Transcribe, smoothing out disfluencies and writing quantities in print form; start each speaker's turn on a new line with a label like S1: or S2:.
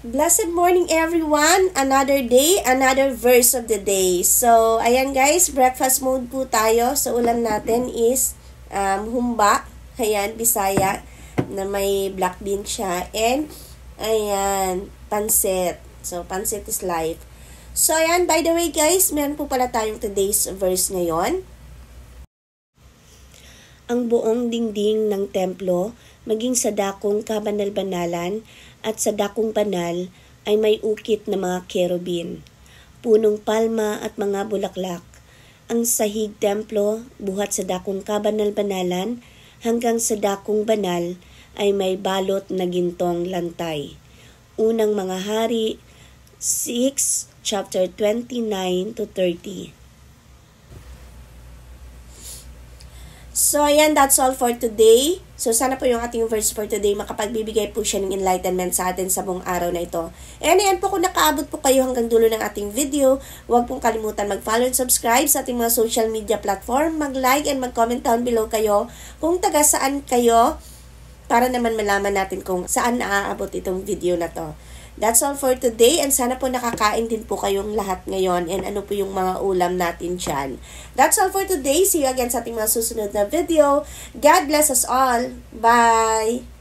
S1: Blessed morning everyone! Another day, another verse of the day. So, ayan guys, breakfast mode po tayo. So, ulam natin is humba. Ayan, Bisaya, na may black bean siya. And, ayan, pansit. So, pansit is life. So, ayan, by the way guys, meron po pala tayong today's verse ngayon. Ang buong dingding ng templo, maging sa dakong kabanal-banalan at sa dakong banal ay may ukit na mga kerubin, punong palma at mga bulaklak. Ang sahig templo buhat sa dakong kabanal-banalan hanggang sa dakong banal ay may balot na gintong lantay. Unang Mga Hari 6, chapter 29 to 30. So, ayan, that's all for today. So, sana po yung ating verse for today, makapagbibigay po siya ng enlightenment sa atin sa buong araw na ito. And ayan po, kung nakaabot po kayo hanggang dulo ng ating video, huwag pong kalimutan mag-follow and subscribe sa ating mga social media platform, mag-like and mag-comment down below kayo kung taga saan kayo, para naman malaman natin kung saan naaabot itong video na to. That's all for today, and sana po nakakain din po kayong lahat ngayon and ano po yung mga ulam natin dyan. That's all for today. See you again sa ating mga susunod na video. God bless us all. Bye!